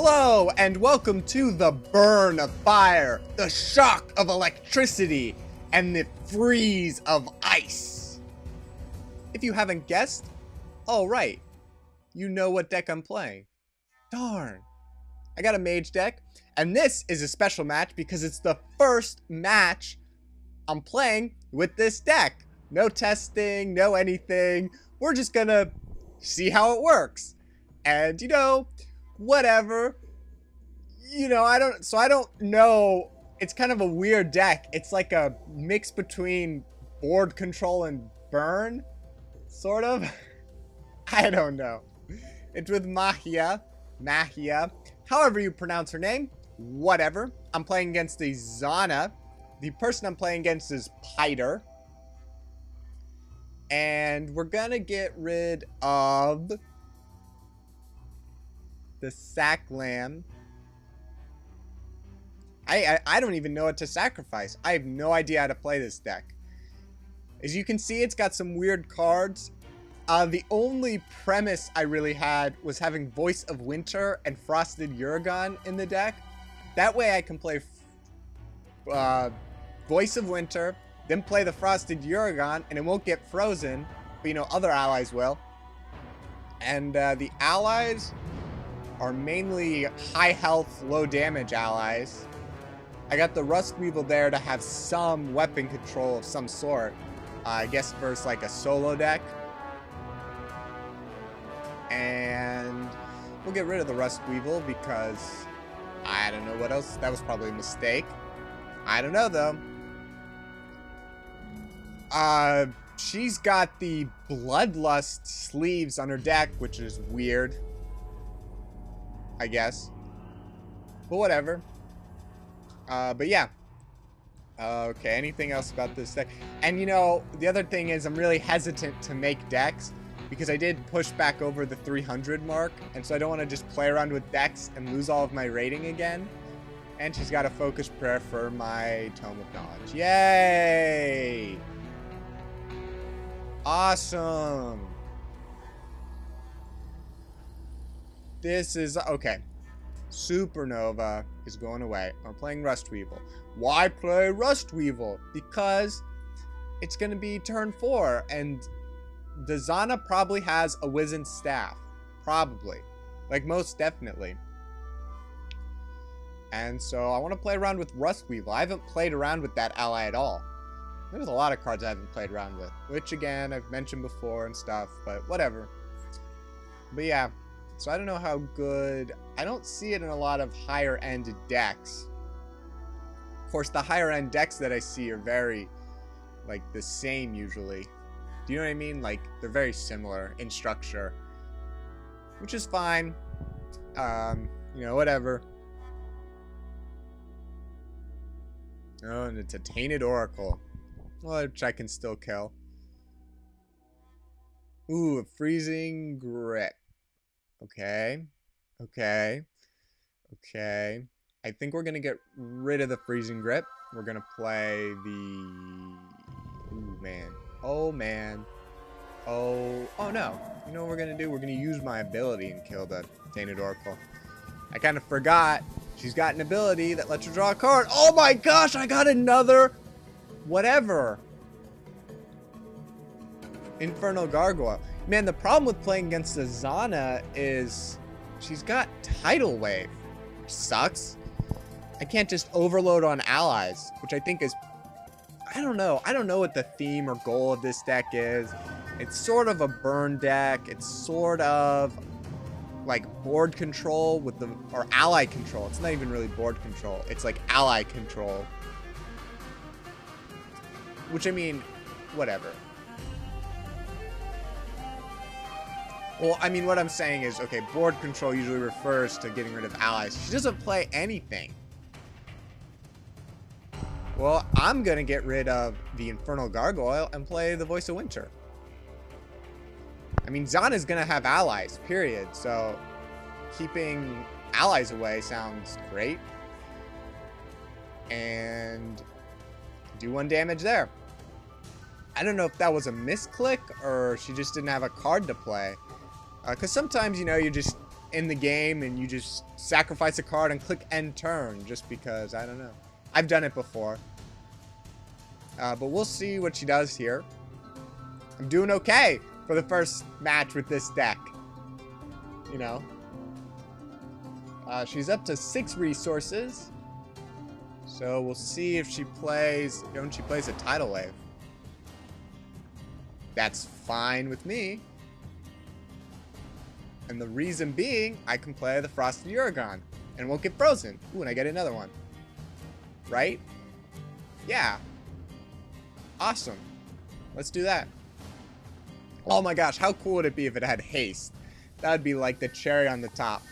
Hello, and welcome to the burn of fire, the shock of electricity, and the freeze of ice. If you haven't guessed, alright, you know what deck I'm playing. Darn. I got a mage deck, and this is a special match because it's the first match I'm playing with this deck. No testing, no anything. We're just gonna see how it works. And, whatever. I don't know. It's kind of a weird deck. It's like a mix between board control and burn, sort of. I don't know. It's with Majiya, however you pronounce her name, whatever. I'm playing against the Zhanna. The person I'm playing against is Piter. And we're gonna get rid of the Sac Lamb. I don't even know what to sacrifice. I have no idea how to play this deck. As you can see, it's got some weird cards. The only premise I really had was having Voice of Winter and Frosted Urigon in the deck. That way I can play Voice of Winter, then play the Frosted Urigon, and it won't get frozen, but other allies will. And the allies are mainly high health, low damage allies. I got the Rust Weevil there to have some weapon control of some sort. I guess versus like a solo deck. And we'll get rid of the Rust Weevil because I don't know what else. That was probably a mistake. I don't know though. She's got the Bloodlust sleeves on her deck, which is weird, I guess. But whatever. But yeah. Okay, anything else about this deck? And the other thing is I'm really hesitant to make decks because I did push back over the 300 mark, and so I don't want to just play around with decks and lose all of my rating again. And she's got a focus prayer for my Tome of Knowledge. Yay! Awesome! This is... okay. Supernova is going away. I'm playing Rust Weevil. Why play Rust Weevil? Because it's going to be turn 4, and the Zhanna probably has a Wizened Staff. Probably. Like, most definitely. And so I want to play around with Rust Weevil. I haven't played around with that ally at all. There's a lot of cards I haven't played around with, which again, I've mentioned before and stuff, but whatever. But yeah, so I don't know how good... I don't see it in a lot of higher end decks. Of course, the higher end decks that I see are very, like, the same usually. Do you know what I mean? Like, they're very similar in structure. Which is fine. Whatever. Oh, and it's a Tainted Oracle. Which I can still kill. Ooh, a Freezing Grip. Okay. Okay. I think we're going to get rid of the Freezing Grip. We're going to play the... ooh, man. Oh, man. Oh no. You know what we're going to do? We're going to use my ability and kill the Tainted Oracle. I kind of forgot. She's got an ability that lets her draw a card. Oh my gosh, I got another... whatever. Infernal Gargoyle. Man, the problem with playing against the Zhanna is she's got Tidal Wave. Sucks. I can't just overload on allies, which I think is... I don't know. I don't know what the theme or goal of this deck is. It's sort of a burn deck. It's sort of like board control with the... or ally control. It's not even really board control. It's like ally control. Which, I mean, whatever. Well, I mean, what I'm saying is, okay, board control usually refers to getting rid of allies. She doesn't play anything. Well, I'm gonna get rid of the Infernal Gargoyle and play the Voice of Winter. I mean, Zhanna's gonna have allies, period. So, keeping allies away sounds great. And do 1 damage there. I don't know if that was a misclick or she just didn't have a card to play. Because sometimes, you just in the game and you just sacrifice a card and click end turn just because, I don't know. I've done it before. But we'll see what she does here. I'm doing okay for the first match with this deck. You know. She's up to 6 resources. So we'll see if she plays... Don't she plays a Tidal Wave? That's fine with me. And the reason being, I can play the Frosted Urigon and won't get frozen. Ooh, and I get another one. Right? Yeah. Awesome. Let's do that. Oh my gosh, how cool would it be if it had haste? That would be like the cherry on the top.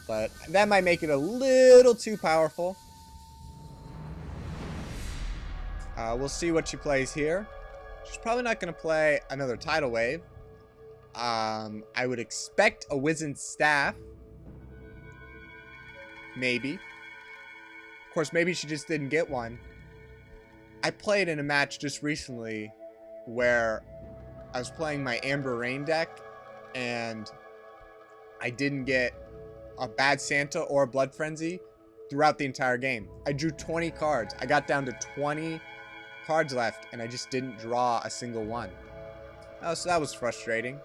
But that might make it a little too powerful. We'll see what she plays here. She's probably not going to play another Tidal Wave. I would expect a Wizened Staff. Maybe. Of course, maybe she just didn't get one. I played in a match just recently where I was playing my Amber Rain deck and I didn't get a Bad Santa or a Blood Frenzy throughout the entire game. I drew 20 cards. I got down to 20 cards left and I just didn't draw a single one. Oh, so that was frustrating.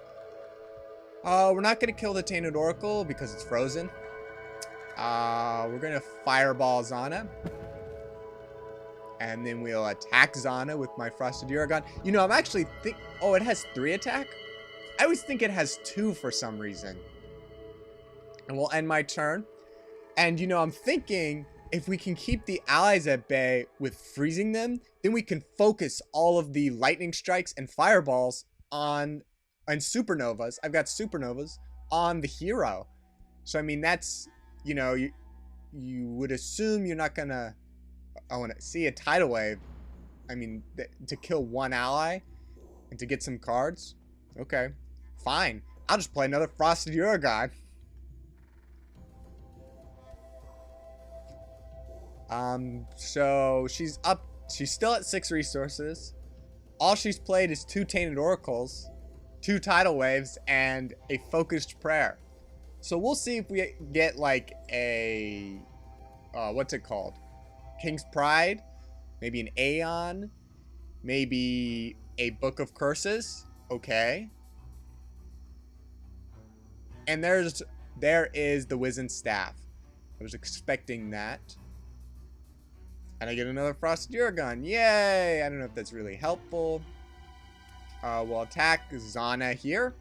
We're not going to kill the Tainted Oracle because it's frozen. We're going to Fireball Zhanna. And then we'll attack Zhanna with my Frosted Urigon. You know, I'm actually oh, it has 3 attack? I always think it has 2 for some reason. And we'll end my turn. And, you know, I'm thinking if we can keep the allies at bay with freezing them, then we can focus all of the lightning strikes and fireballs on and supernovas. I've got supernovas on the hero. So, I mean, that's, you know, you would assume you're not going to... I want to see a Tidal Wave. I mean, to kill one ally and to get some cards. Okay, fine. I'll just play another Frosted Urigon. So she's up. She's still at 6 resources. All she's played is 2 Tainted Oracles, 2 Tidal Waves, and a Focused Prayer. So we'll see if we get like a what's it called? King's Pride, maybe an Aeon, maybe a Book of Curses. Okay. And there is the Wizened Staff. I was expecting that. And I get another Frosted Urigon. Yay! I don't know if that's really helpful. We'll attack Zhanna here.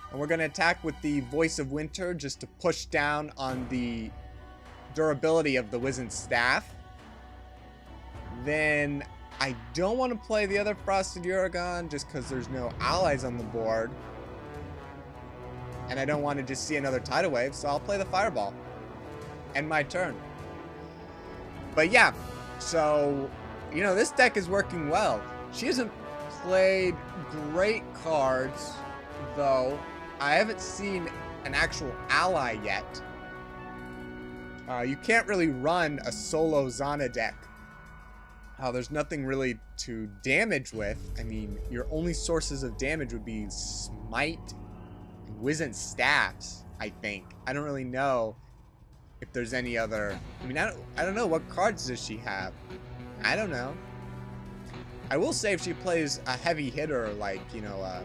And we're going to attack with the Voice of Winter just to push down on the durability of the Wizened Staff. Then I don't want to play the other Frosted Urigon just because there's no allies on the board. And I don't want to just see another Tidal Wave, so I'll play the Fireball. End my turn. But yeah, so, you know, this deck is working well. She hasn't played great cards, though. I haven't seen an actual ally yet. You can't really run a solo Zhanna deck. There's nothing really to damage with. I mean, your only sources of damage would be Smite and Wizened Staffs, I think. I don't really know if there's any other... I mean, I don't know. What cards does she have? I don't know. I will say if she plays a heavy hitter like, you know,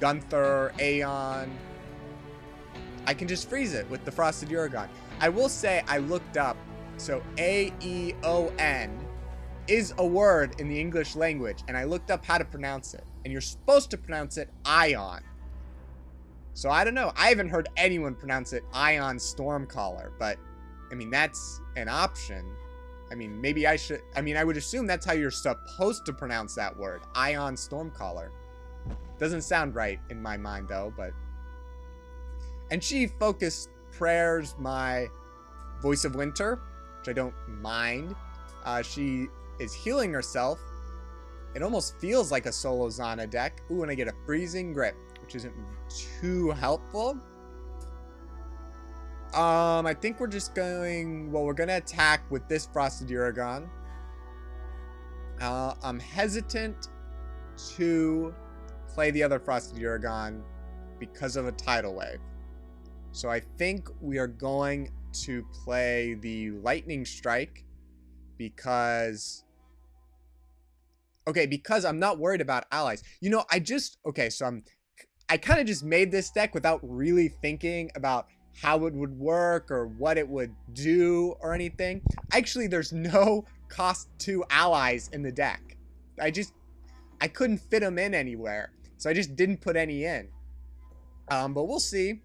Gunther, Aeon, I can just freeze it with the Frosted Urigon. I will say I looked up, so A-E-O-N is a word in the English language, and I looked up how to pronounce it. And you're supposed to pronounce it Ion. So I don't know. I haven't heard anyone pronounce it Ion Stormcaller, but I mean, that's an option. I mean, maybe I should... I mean, I would assume that's how you're supposed to pronounce that word. Ion Stormcaller. Doesn't sound right in my mind, though, but... And she focused prayers my Voice of Winter, which I don't mind. She is healing herself. It almost feels like a solo Zhanna deck. Ooh, and I get a Freezing Grip, which isn't too helpful. I think we're just going... Well, we're going to attack with this Frosted Urigon. I'm hesitant to play the other Frosted Urigon because of a tidal wave. So I think we are going to play the Lightning Strike because... Okay, because I'm not worried about allies. You know, okay, so I kind of just made this deck without really thinking about how it would work or what it would do or anything. Actually, there's no cost 2 allies in the deck. I couldn't fit them in anywhere, so I just didn't put any in. But we'll see.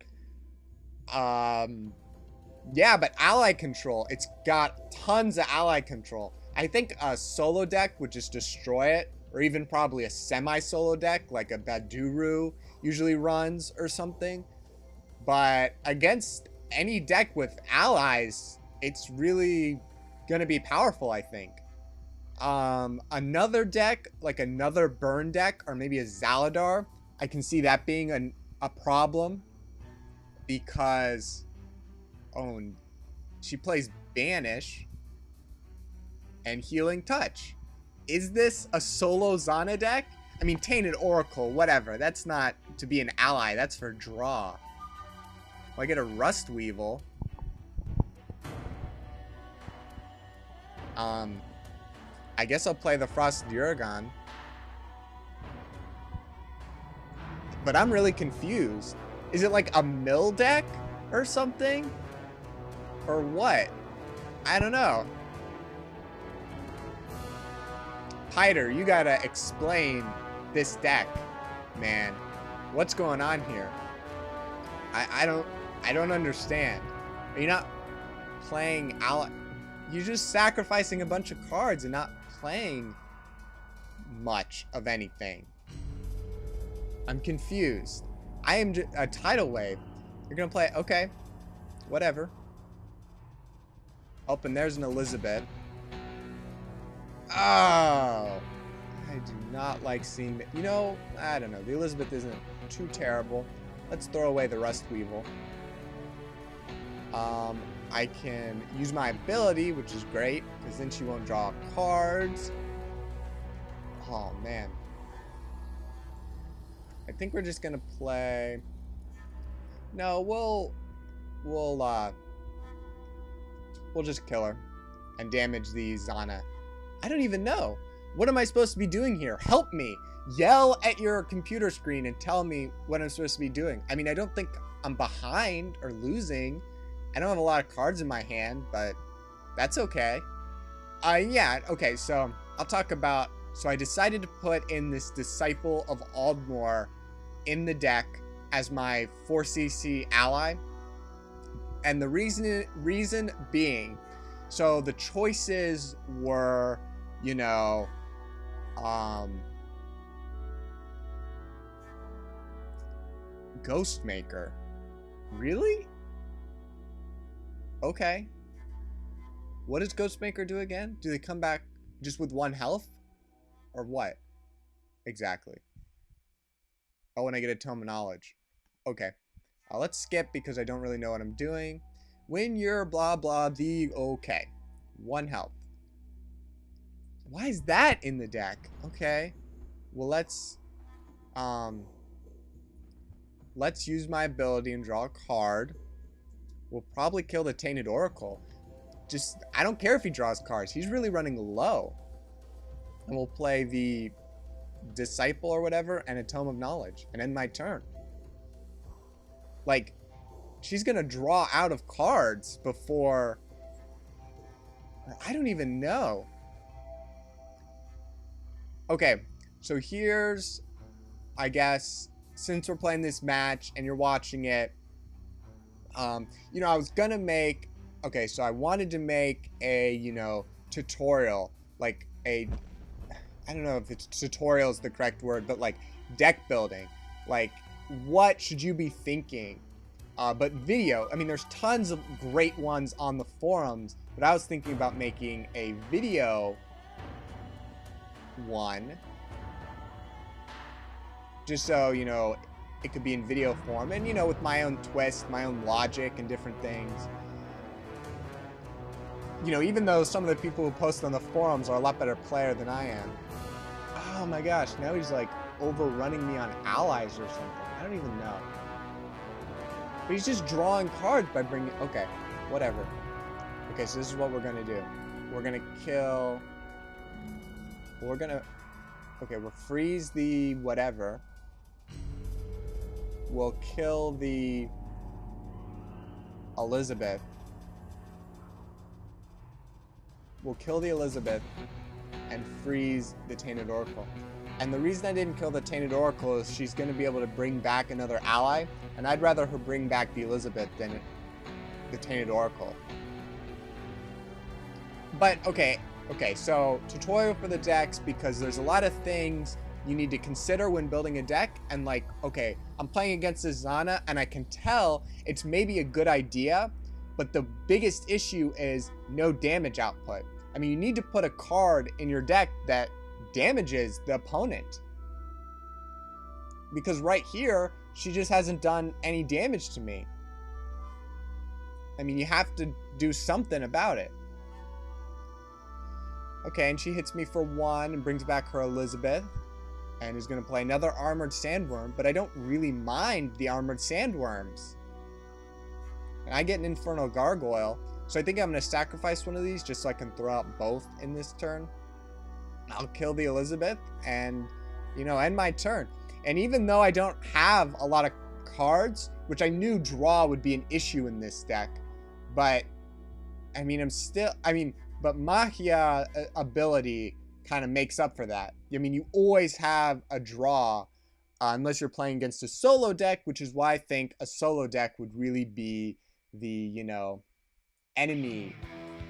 Yeah, but ally control, it's got tons of ally control. I think a solo deck would just destroy it, or even probably a semi-solo deck like a Baduru usually runs or something. But against any deck with allies, it's really gonna be powerful, I think. Another deck, like another burn deck, or maybe a Zaladar, I can see that being a problem because, oh, she plays Banish and Healing Touch. Is this a solo Zhanna deck? I mean, Tainted Oracle, whatever. That's not to be an ally. That's for draw. Well, I get a Rust Weevil. I guess I'll play the Frosted Urigon. But I'm really confused. Is it like a mill deck or something? Or what? I don't know. Hyder, you gotta explain this deck, man. What's going on here? I don't understand. Are you not playing ally? You're just sacrificing a bunch of cards and not playing much of anything. I'm confused. I am just a tidal wave. You're gonna play, okay, whatever. Oh, and there's an Elizabeth. Oh, I do not like seeing that. You know, I don't know. The Elizabeth isn't too terrible. Let's throw away the Rust Weevil. I can use my ability, which is great, because then she won't draw cards. Oh, man. I think we're just gonna play... No, we'll just kill her and damage the Zhanna. I don't even know. What am I supposed to be doing here? Help me. Yell at your computer screen and tell me what I'm supposed to be doing. I mean, I don't think I'm behind or losing. I don't have a lot of cards in my hand, but that's okay. Yeah, okay, so I'll talk about... So I decided to put in this Disciple of Aldmor in the deck as my 4cc ally. And the reason being, so the choices were, you know, Ghostmaker. Really? Okay. What does Ghostmaker do again? Do they come back just with 1 health? Or what? Exactly. Oh, and I get a Tome of Knowledge. Okay. Let's skip because I don't really know what I'm doing. When you're blah blah the... Okay. 1 health. Why is that in the deck? Okay. Well, let's use my ability and draw a card. We'll probably kill the Tainted Oracle. Just, I don't care if he draws cards. He's really running low. And we'll play the Disciple or whatever and a Tome of Knowledge and end my turn. Like, she's gonna draw out of cards before... I don't even know. Okay, so here's, I guess, since we're playing this match and you're watching it, you know, I was gonna make... Okay, so I wanted to make a, you know, tutorial, like a... I don't know if it's tutorial is the correct word, but like deck building. Like, what should you be thinking? But video, I mean, there's tons of great ones on the forums, but I was thinking about making a video one. Just so, you know, it could be in video form and, you know, with my own twist, my own logic and different things. You know, even though some of the people who post on the forums are a lot better player than I am. Oh my gosh, now he's like overrunning me on allies or something. I don't even know. But he's just drawing cards by bringing... Okay, whatever. Okay, so this is what we're gonna do. We're gonna kill... We're gonna... Okay, we'll freeze the whatever. We'll kill the... Elizabeth. We'll kill the Elizabeth and freeze the Tainted Oracle. And the reason I didn't kill the Tainted Oracle is she's going to be able to bring back another ally, and I'd rather her bring back the Elizabeth than the Tainted Oracle. But, okay, so tutorial for the decks, because there's a lot of things you need to consider when building a deck, and like, okay, I'm playing against this Zhanna, and I can tell it's maybe a good idea, but the biggest issue is no damage output. I mean, you need to put a card in your deck that damages the opponent. Because right here, she just hasn't done any damage to me. I mean, you have to do something about it. Okay, and she hits me for 1 and brings back her Elizabeth. And is going to play another Armored Sandworm, but I don't really mind the Armored Sandworms. And I get an Infernal Gargoyle, so I think I'm going to sacrifice one of these just so I can throw out both in this turn. I'll kill the Elizabeth and, you know, end my turn. And even though I don't have a lot of cards, which I knew draw would be an issue in this deck, but, I mean, but Majiya ability kind of makes up for that. I mean, you always have a draw unless you're playing against a solo deck, which is why I think a solo deck would really be the, you know, enemy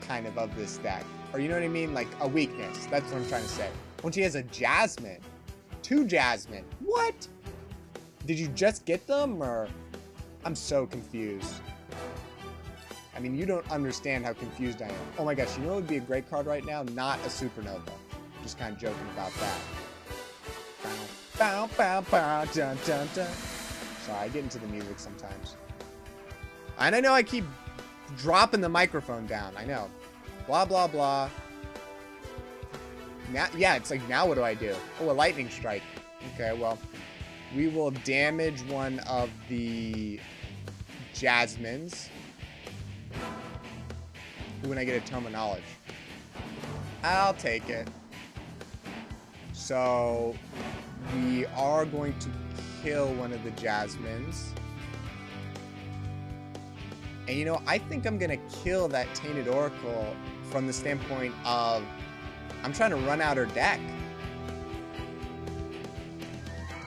kind of this deck. Or you know what I mean? Like a weakness. That's what I'm trying to say. When she has a Jasmine. 2 Jasmine. What? Did you just get them? Or... I'm so confused. I mean, you don't understand how confused I am. Oh my gosh, you know what would be a great card right now? Not a Supernova. Just kind of joking about that. Bow, bow, bow, dun, dun, dun. Sorry, I get into the music sometimes. And I know I keep dropping the microphone down. I know. Blah, blah, blah. Now, yeah, it's like, now what do I do? Oh, a lightning strike. Okay, well, we will damage one of the Jasmines. When I get a Tome of Knowledge. I'll take it. So, we are going to kill one of the Jasmines. And you know, I think I'm going to kill that Tainted Oracle from the standpoint of I'm trying to run out her deck.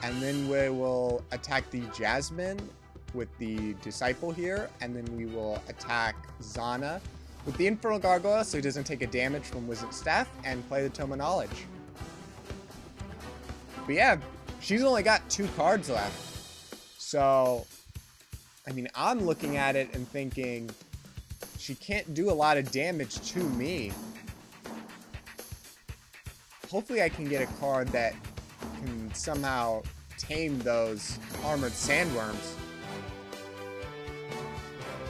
And then we will attack the Jasmine with the Disciple here. And then we will attack Zhanna with the Infernal Gargoyle so he doesn't take a damage from Wizard Staff and play the Tome of Knowledge. But yeah, she's only got 2 cards left. So, I mean, I'm looking at it and thinking she can't do a lot of damage to me. Hopefully I can get a card that can somehow tame those Armored Sandworms.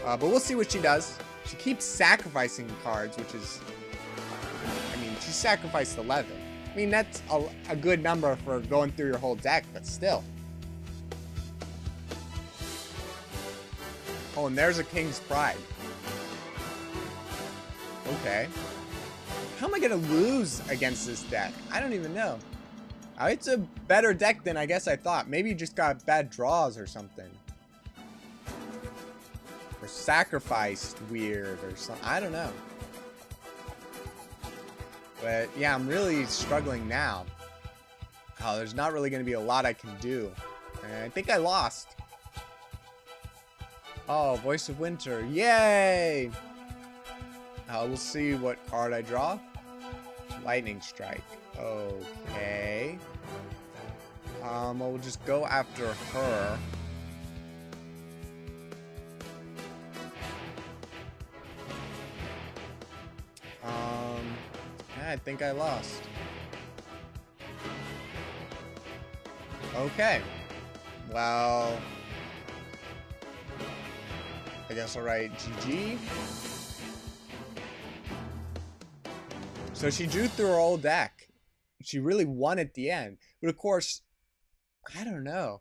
But we'll see what she does. She keeps sacrificing cards, which is... I mean, she sacrificed 11. I mean, that's a good number for going through your whole deck, but still. Oh, and there's a King's Pride. Okay. How am I going to lose against this deck? I don't even know. It's a better deck than I guess I thought. Maybe you just got bad draws or something. Or sacrificed weird or something. I don't know. But yeah, I'm really struggling now. Oh, there's not really going to be a lot I can do. And I think I lost. Oh, Voice of Winter. Yay! We'll see what card I draw. Lightning Strike. Okay. We'll just go after her. I think I lost. Okay. Well, I guess I'll write GG. So she drew through her old deck. She really won at the end. But of course, I don't know.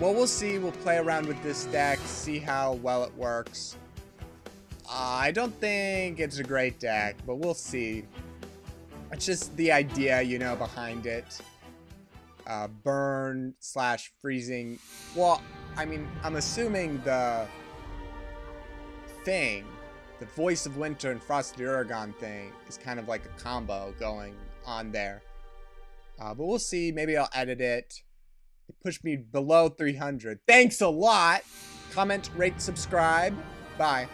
Well, we'll see. We'll play around with this deck, see how well it works. I don't think it's a great deck, but we'll see. It's just the idea, you know, behind it. Burn / freezing. Well, I mean, I'm assuming the thing, the Voice of Winter and Frosted Urigon thing, is kind of like a combo going on there. But we'll see. Maybe I'll edit it. It pushed me below 300. Thanks a lot. Comment, rate, subscribe. Bye.